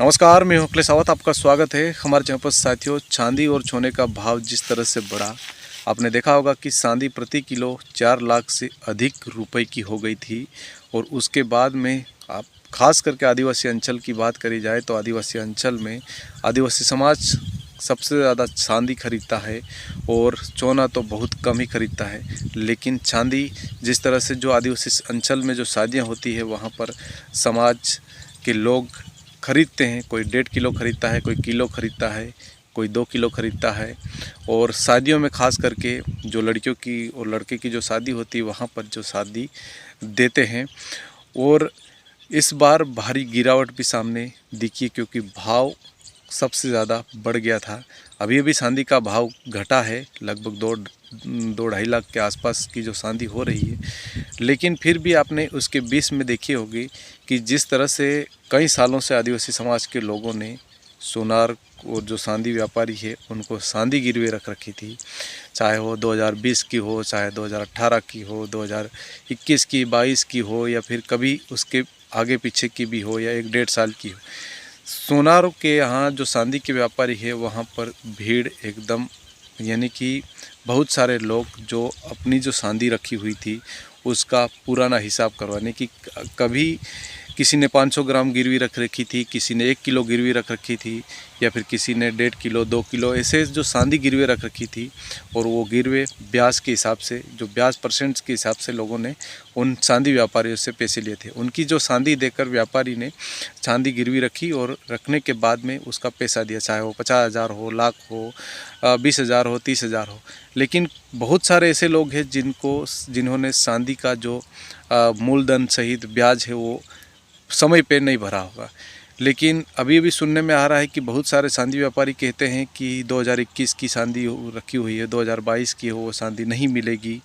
नमस्कार, मैं हूं अखिलेश सावत। आपका स्वागत है हमारे चैनल पर। साथियों, चांदी और सोने का भाव जिस तरह से बढ़ा, आपने देखा होगा कि चांदी प्रति किलो 4 लाख से अधिक रुपए की हो गई थी। और उसके बाद में आप खास करके आदिवासी अंचल की बात करी जाए तो आदिवासी अंचल में आदिवासी समाज सबसे ज़्यादा चांदी खरीदता है और सोना तो बहुत कम ही खरीदता है। लेकिन चांदी जिस तरह से जो आदिवासी अंचल में जो शादियाँ होती है वहाँ पर समाज के लोग खरीदते हैं। कोई 1.5 किलो खरीदता है, कोई किलो खरीदता है, कोई 2 किलो खरीदता है। और शादियों में खास करके जो लड़कियों की और लड़के की जो शादी होती है वहाँ पर जो शादी देते हैं। और इस बार भारी गिरावट भी सामने दिखी क्योंकि भाव सबसे ज़्यादा बढ़ गया था। अभी अभी चांदी का भाव घटा है, लगभग 2-2.5 लाख के आसपास की जो चांदी हो रही है। लेकिन फिर भी आपने उसके बीच में देखी होगी कि जिस तरह से कई सालों से आदिवासी समाज के लोगों ने सोनार और जो चांदी व्यापारी है उनको चांदी गिरवे रख रखी थी, चाहे वो 2020 की हो, चाहे 2018 की हो, 2021 की, 22 की हो, या फिर कभी उसके आगे पीछे की भी हो, या 1-1.5 साल की हो। सोनार के यहाँ जो चांदी के व्यापारी है वहाँ पर भीड़ एकदम, यानी कि बहुत सारे लोग जो अपनी जो चांदी रखी हुई थी उसका पुराना हिसाब करवाने की, कभी किसी ने 500 ग्राम गिरवी रख रखी थी, किसी ने 1 किलो गिरवी रख रखी थी, या फिर किसी ने 1.5 किलो, 2 किलो, ऐसे जो चांदी गिरवे रख रखी थी। और वो गिरवे ब्याज के हिसाब से, जो ब्याज परसेंट के हिसाब से लोगों ने उन चांदी व्यापारियों से पैसे लिए थे। उनकी जो चांदी देकर व्यापारी ने चांदी गिरवी रखी और रखने के बाद में उसका पैसा दिया, चाहे वो 50,000 हो, लाख हो, 20,000 हो, 30,000 हो। लेकिन बहुत सारे ऐसे लोग हैं जिन्होंने चांदी का जो मूलधन सहित ब्याज है वो समय पे नहीं भरा होगा। लेकिन अभी अभी सुनने में आ रहा है कि बहुत सारे चांदी व्यापारी कहते हैं कि 2021 की चांदी रखी हुई है, 2022 की हो वो चांदी नहीं मिलेगी,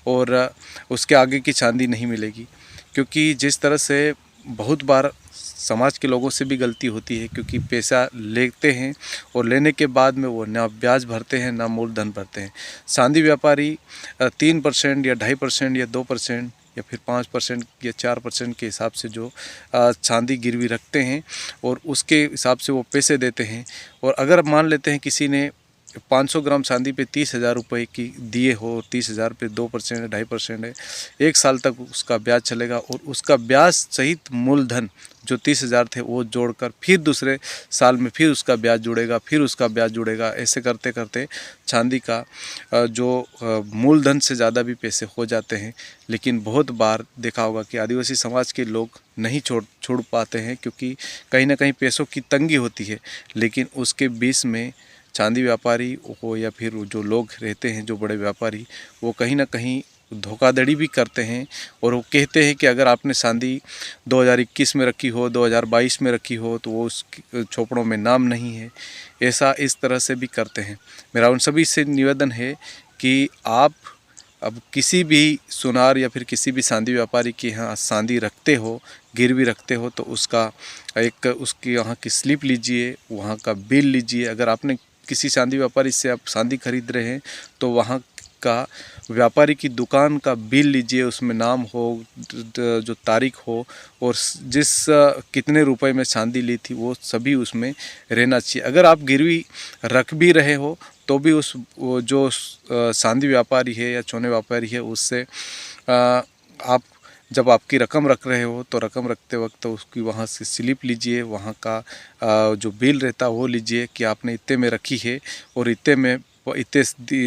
और उसके आगे की चांदी नहीं मिलेगी। क्योंकि जिस तरह से बहुत बार समाज के लोगों से भी गलती होती है, क्योंकि पैसा लेते हैं और लेने के बाद में वो ना ब्याज भरते हैं ना मूलधन भरते हैं। चांदी व्यापारी 3% या 2.5% या 2% या फिर 5% या 4% के हिसाब से जो चांदी गिरवी रखते हैं और उसके हिसाब से वो पैसे देते हैं। और अगर मान लेते हैं किसी ने 500 ग्राम चांदी पे 30,000 रुपये की दिए हो, 30,000 पे 2% है, 2.5% है, 1 साल तक उसका ब्याज चलेगा। और उसका ब्याज सहित मूलधन जो 30,000 थे वो जोड़कर फिर दूसरे साल में फिर उसका ब्याज जुड़ेगा, फिर उसका ब्याज जुड़ेगा। ऐसे करते करते चांदी का जो मूलधन से ज़्यादा भी पैसे हो जाते हैं। लेकिन बहुत बार देखा होगा कि आदिवासी समाज के लोग नहीं छोड़ पाते हैं, क्योंकि कहीं ना कहीं पैसों की तंगी होती है। लेकिन उसके बीच में चांदी व्यापारी हो या फिर जो लोग रहते हैं, जो बड़े व्यापारी, वो कहीं ना कहीं धोखाधड़ी भी करते हैं। और वो कहते हैं कि अगर आपने चांदी 2021 में रखी हो, 2022 में रखी हो, तो वो उस चौपड़ों में नाम नहीं है। ऐसा इस तरह से भी करते हैं। मेरा उन सभी से निवेदन है कि आप अब किसी भी सुनार या फिर किसी भी चांदी व्यापारी के यहाँ चांदी रखते हो, गिरवी रखते हो, तो उसकी यहाँ की स्लिप लीजिए, वहाँ का बिल लीजिए। अगर आपने किसी चांदी व्यापारी से आप चांदी खरीद रहे हैं तो वहाँ का व्यापारी की दुकान का बिल लीजिए, उसमें नाम हो, जो तारीख हो, और जिस कितने रुपए में चांदी ली थी वो सभी उसमें रहना चाहिए। अगर आप गिरवी रख भी रहे हो तो भी वो जो चांदी व्यापारी है या सोने व्यापारी है उससे आप जब आपकी रकम रख रहे हो तो रकम रखते वक्त तो उसकी वहाँ से स्लिप लीजिए, वहाँ का जो बिल रहता है वो लीजिए कि आपने इतने में रखी है और इतने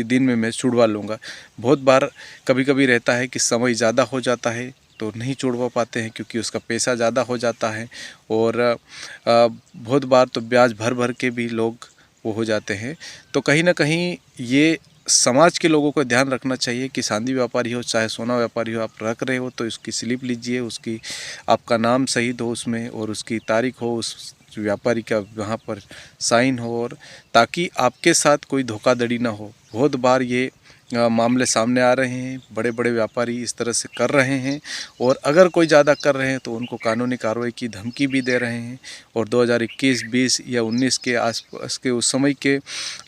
दिन में मैं छुड़वा लूँगा। बहुत बार कभी कभी रहता है कि समय ज़्यादा हो जाता है तो नहीं छुड़वा पाते हैं, क्योंकि उसका पैसा ज़्यादा हो जाता है। और बहुत बार तो ब्याज भर भर के भी लोग वो हो जाते हैं। तो कहीं ना कहीं ये समाज के लोगों को ध्यान रखना चाहिए कि चांदी व्यापारी हो चाहे सोना व्यापारी हो, आप रख रहे हो तो इसकी स्लिप लीजिए, उसकी आपका नाम सहित हो उसमें, और उसकी तारीख हो, उस व्यापारी का वहाँ पर साइन हो, और ताकि आपके साथ कोई धोखाधड़ी ना हो। बहुत बार ये मामले सामने आ रहे हैं, बड़े बड़े व्यापारी इस तरह से कर रहे हैं। और अगर कोई ज़्यादा कर रहे हैं तो उनको कानूनी कार्रवाई की धमकी भी दे रहे हैं। और 2021, 20 या 19 के आसपास के उस समय के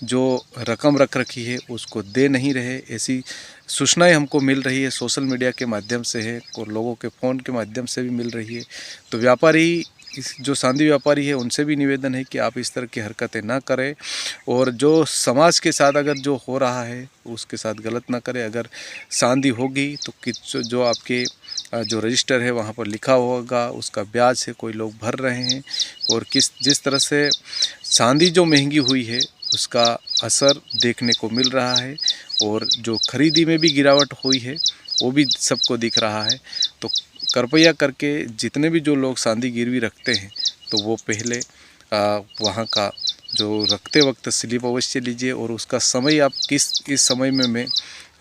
जो रकम रख रखी है उसको दे नहीं रहे, ऐसी सूचनाएं हमको मिल रही है, सोशल मीडिया के माध्यम से है और लोगों के फ़ोन के माध्यम से भी मिल रही है। तो व्यापारी इस जो सांदी व्यापारी है उनसे भी निवेदन है कि आप इस तरह की हरकतें ना करें, और जो समाज के साथ अगर जो हो रहा है उसके साथ गलत ना करें। अगर सांदी होगी तो किस जो आपके जो रजिस्टर है वहाँ पर लिखा होगा उसका ब्याज है कोई लोग भर रहे हैं, और जिस तरह से चांदी जो महंगी हुई है उसका असर देखने को मिल रहा है, और जो खरीदी में भी गिरावट हुई है वो भी सबको दिख रहा है। तो कृपया करके जितने भी जो लोग चांदी गिरवी रखते हैं तो वो पहले वहाँ का जो रखते वक्त स्लिप अवश्य लीजिए, और उसका समय आप इस समय में मैं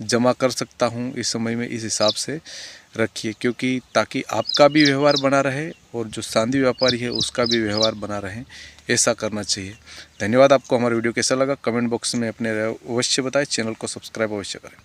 जमा कर सकता हूँ, इस समय में इस हिसाब से रखिए, क्योंकि ताकि आपका भी व्यवहार बना रहे और जो चांदी व्यापारी है उसका भी व्यवहार बना रहे, ऐसा करना चाहिए। धन्यवाद। आपको हमारा वीडियो कैसा लगा कमेंट बॉक्स में अपने अवश्य बताएं। चैनल को सब्सक्राइब अवश्य करें।